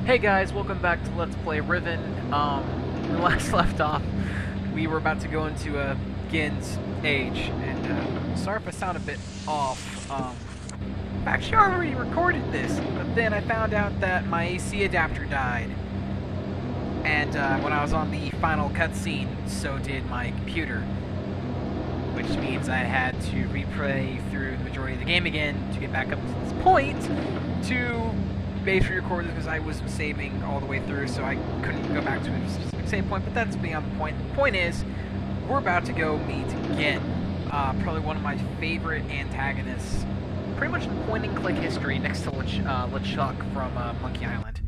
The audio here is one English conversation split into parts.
Hey guys, welcome back to Let's Play Riven. When we last left off, we were about to go into Gehn's age, and sorry if I sound a bit off. Actually, I already recorded this, but then I found out that my AC adapter died, and when I was on the final cutscene, so did my computer, which means I had to replay through the majority of the game again to get back up to this point to basically record this because I was saving all the way through, so I couldn't go back to a specific save point, but that's beyond the point. The point is, we're about to go meet Gehn, probably one of my favorite antagonists, pretty much in point-and-click history, next to LeChuck from Monkey Island.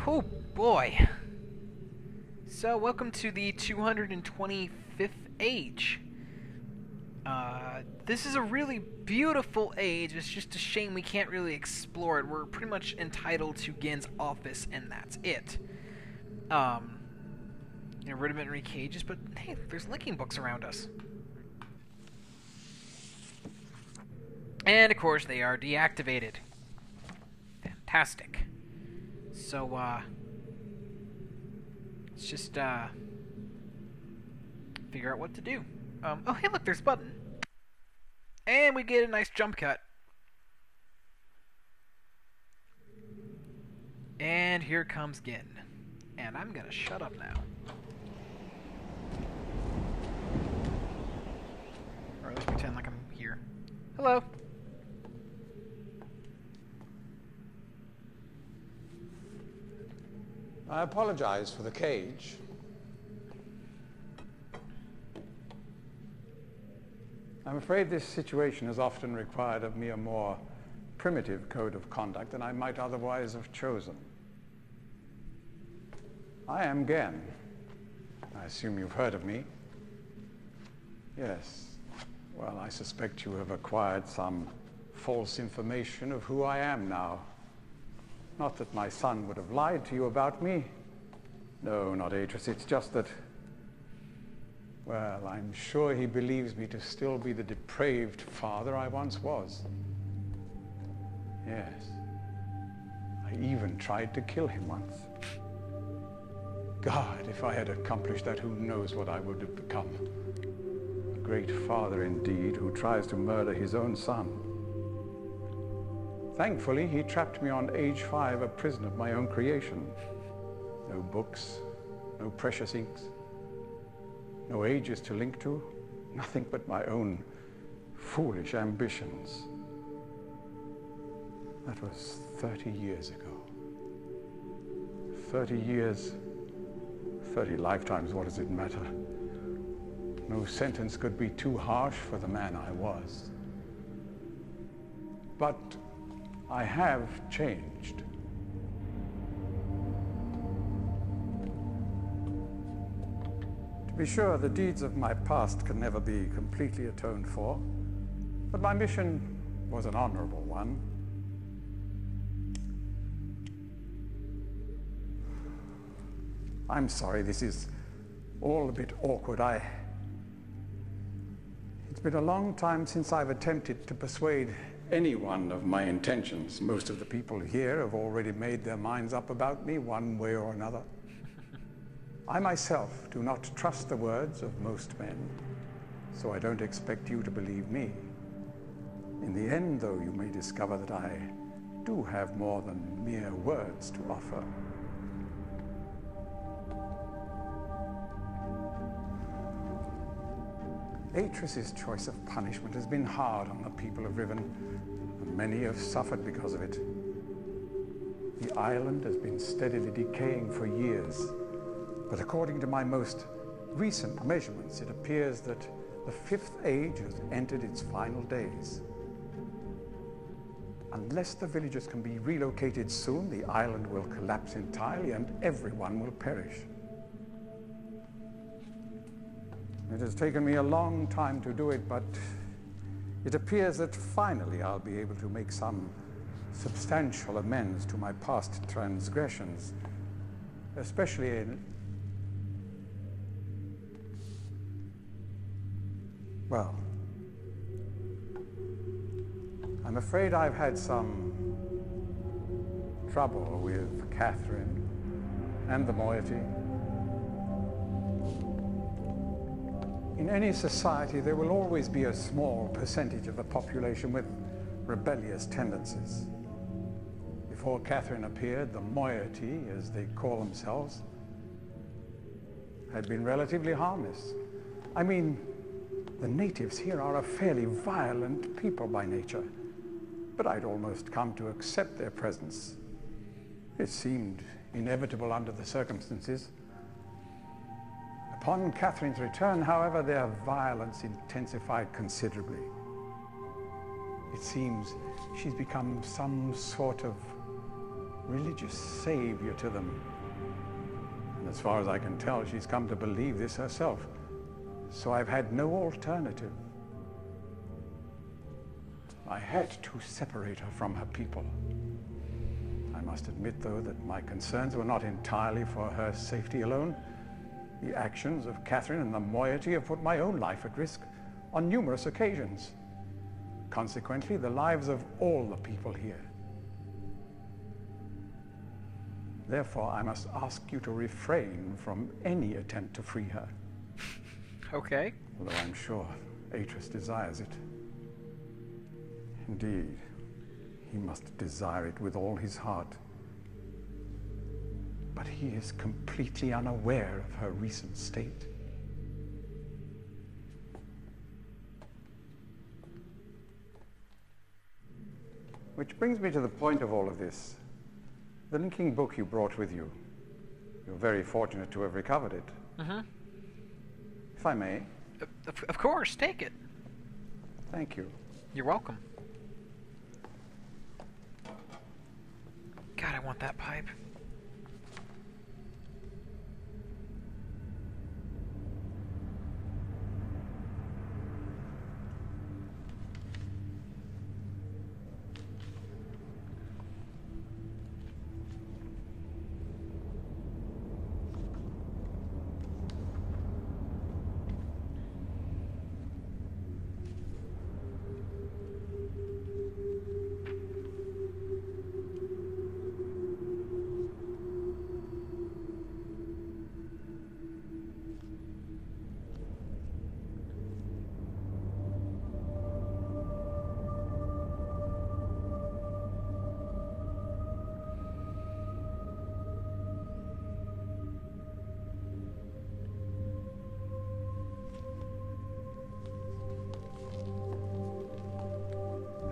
Oh boy. So, welcome to the 225th age. This is a really beautiful age. It's just a shame we can't really explore it. We're pretty much entitled to Gehn's office, and that's it. Rudimentary cages, but hey, there's linking books around us. And, of course, they are deactivated. Fantastic. So, let's just, figure out what to do. Oh, hey, look, there's a button. And we get a nice jump cut. And here comes Gehn. And I'm gonna shut up now. Or at least pretend like I'm here. Hello. I apologize for the cage. I'm afraid this situation has often required of me a more primitive code of conduct than I might otherwise have chosen. I am Gehn. I assume you've heard of me. Yes. Well, I suspect you have acquired some false information of who I am now. Not that my son would have lied to you about me. No, not Artus. It's just that, well, I'm sure he believes me to still be the depraved father I once was. Yes. I even tried to kill him once. God, if I had accomplished that, who knows what I would have become. A great father indeed, who tries to murder his own son. Thankfully, he trapped me on age 5, a prison of my own creation. No books, no precious inks, no ages to link to, nothing but my own foolish ambitions. That was 30 years ago. 30 years, 30 lifetimes, what does it matter? No sentence could be too harsh for the man I was. But I have changed. To be sure, the deeds of my past can never be completely atoned for, but my mission was an honorable one. I'm sorry, this is all a bit awkward. It's been a long time since I've attempted to persuade anyone of my intentions. Most of the people here have already made their minds up about me one way or another. I myself do not trust the words of most men, so I don't expect you to believe me. In the end, though, you may discover that I do have more than mere words to offer. Artus's choice of punishment has been hard on the people of Riven, and many have suffered because of it. The island has been steadily decaying for years, but according to my most recent measurements, it appears that the 5th age has entered its final days. Unless the villagers can be relocated soon, the island will collapse entirely and everyone will perish. It has taken me a long time to do it, but it appears that finally I'll be able to make some substantial amends to my past transgressions, especially in, well, I'm afraid I've had some trouble with Catherine and the moiety. In any society, there will always be a small percentage of the population with rebellious tendencies. Before Catherine appeared, the moiety, as they call themselves, had been relatively harmless. I mean, the natives here are a fairly violent people by nature, but I'd almost come to accept their presence. It seemed inevitable under the circumstances. Upon Catherine's return, however, their violence intensified considerably. It seems she's become some sort of religious savior to them. And as far as I can tell, she's come to believe this herself. So I've had no alternative. I had to separate her from her people. I must admit, though, that my concerns were not entirely for her safety alone. The actions of Catherine and the moiety have put my own life at risk on numerous occasions. Consequently, the lives of all the people here. Therefore, I must ask you to refrain from any attempt to free her. Okay. Although I'm sure Artus desires it. Indeed, he must desire it with all his heart. But he is completely unaware of her recent state. Which brings me to the point of all of this. The linking book you brought with you. You're very fortunate to have recovered it. Mm-hmm. If I may. Of course, take it. Thank you. You're welcome. God, I want that pipe.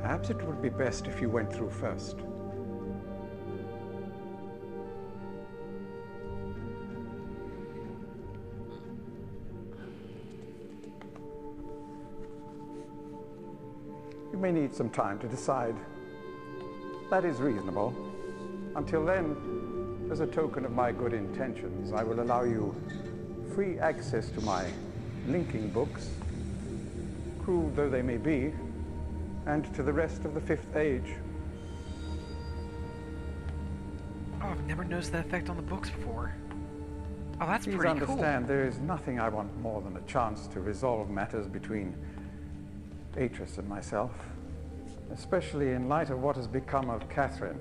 Perhaps it would be best if you went through first. You may need some time to decide. That is reasonable. Until then, as a token of my good intentions, I will allow you free access to my linking books, cruel though they may be, and to the rest of the Fifth Age. Oh, I've never noticed that effect on the books before. Oh, that's Please pretty cool. understand, there is nothing I want more than a chance to resolve matters between Artus and myself, especially in light of what has become of Catherine.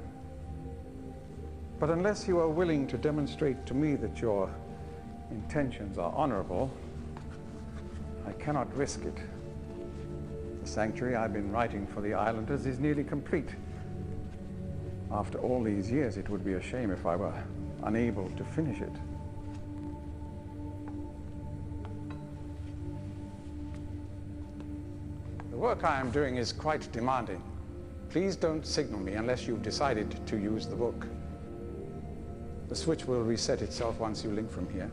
But unless you are willing to demonstrate to me that your intentions are honorable, I cannot risk it. The sanctuary I've been writing for the islanders is nearly complete. After all these years, it would be a shame if I were unable to finish it. The work I am doing is quite demanding. Please don't signal me unless you've decided to use the book. The switch will reset itself once you link from here.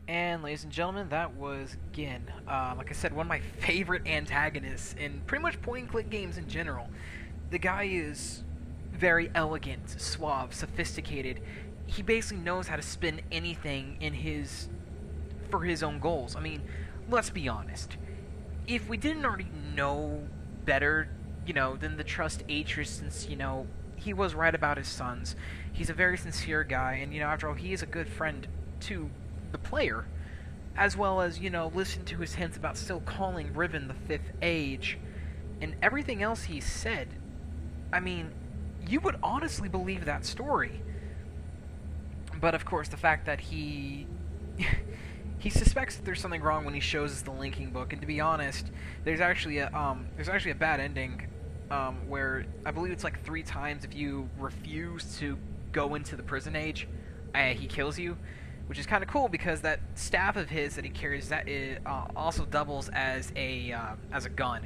And ladies and gentlemen, that was Gehn. Like I said, one of my favorite antagonists in pretty much point-and-click games in general. The guy is very elegant, suave, sophisticated. He basically knows how to spin anything for his own goals. I mean, let's be honest. If we didn't already know better, than to trust Artus, since, he was right about his sons. He's a very sincere guy, and, you know, after all, he is a good friend to the player, as well as, you know, listen to his hints about still calling Riven the Fifth Age, and everything else he said. I mean, you would honestly believe that story. But, of course, the fact that he... he suspects that there's something wrong when he shows us the linking book, and to be honest, there's actually a bad ending, where I believe it's like 3 times if you refuse to go into the prison age, he kills you, which is kind of cool because that staff of his that he carries also doubles as a gun.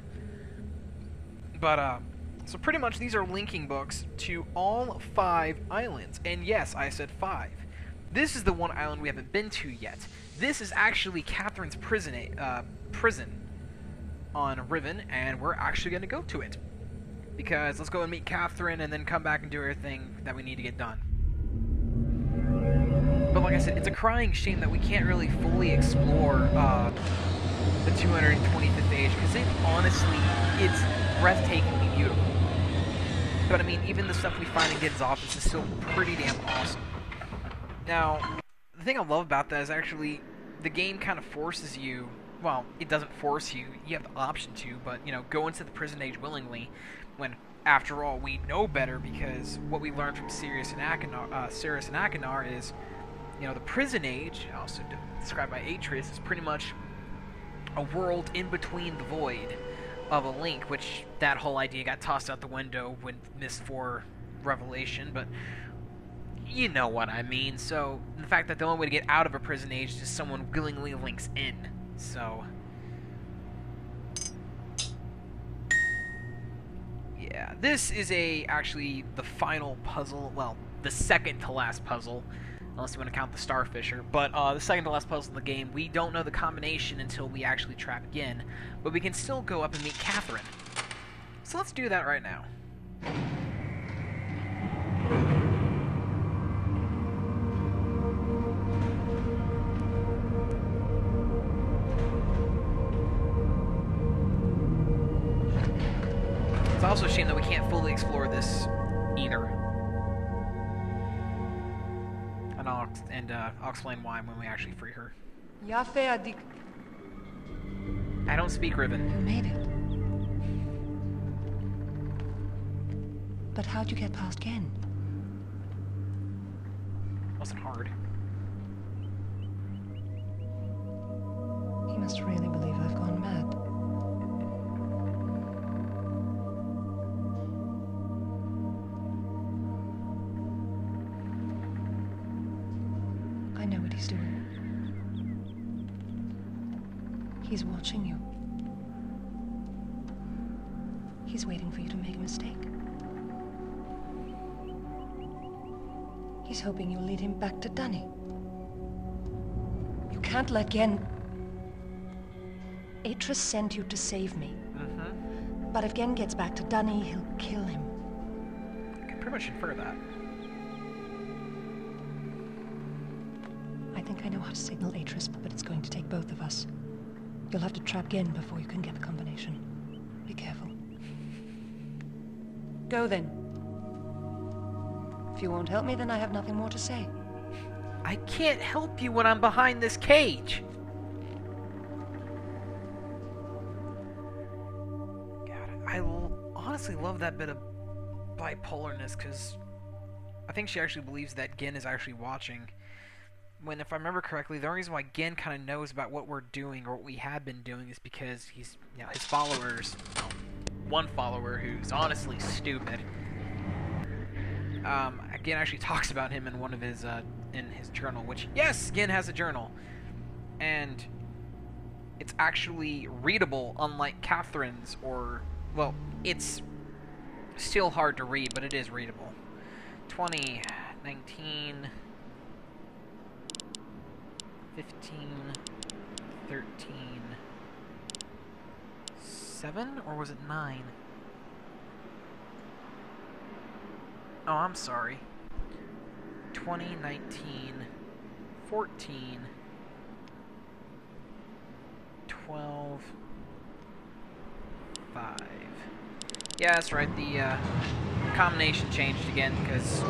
But so pretty much these are linking books to all 5 islands, and yes, I said 5. This is the one island we haven't been to yet. This is actually Catherine's prison on Riven, and we're actually going to go to it. Because let's go and meet Catherine and then come back and do everything that we need to get done. But like I said, it's a crying shame that we can't really fully explore the 225th age, because it's breathtakingly beautiful. But I mean, even the stuff we find in Gehn's office is still pretty damn awesome. Now, the thing I love about that is actually the game kind of forces you, well, it doesn't force you, you have the option to, but, you know, go into the prison age willingly, when, after all, we know better, because what we learned from Sirius and Akinar is, you know, the prison age, also described by Artus, is pretty much a world in between the void of a link, which that whole idea got tossed out the window when Miss 4 Revelation, but you know what I mean. So the fact that the only way to get out of a prison age is someone willingly links in. So yeah, this is actually the final puzzle. Well, the second to last puzzle, unless you want to count the Starfisher. But the second to last puzzle in the game, we don't know the combination until we actually trap Gehn, but we can still go up and meet Catherine. So let's do that right now. It's also a shame that we can't fully explore this either. And I'll explain why when we actually free her. I don't speak Riven. You made it. But how'd you get past Gehn? Wasn't hard. He must really believe I've gone mad. I know what he's doing. He's watching you. He's waiting for you to make a mistake. He's hoping you'll lead him back to Dunny. You can't let Gehn... Artus sent you to save me. Mm-hmm. But if Gehn gets back to Dunny, he'll kill him. I can pretty much infer that. I think I know how to signal Artus, but it's going to take both of us. You'll have to trap Gehn before you can get the combination. Be careful. Go then. If you won't help me, then I have nothing more to say. I can't help you when I'm behind this cage. God, I honestly love that bit of bipolarness, because I think she actually believes that Gehn is actually watching. When, if I remember correctly, the only reason why Gehn kind of knows about what we're doing, or what we have been doing, is because he's, you know, his followers, one follower who's honestly stupid, Gehn actually talks about him in one of his, in his journal, which, yes, Gehn has a journal, and it's actually readable, unlike Catherine's, or, well, it's still hard to read, but it is readable. 2019... 15, 13, 7, or was it 9? Oh, I'm sorry. 2019, 14, 12, 5. Yeah, that's right, the combination changed again, because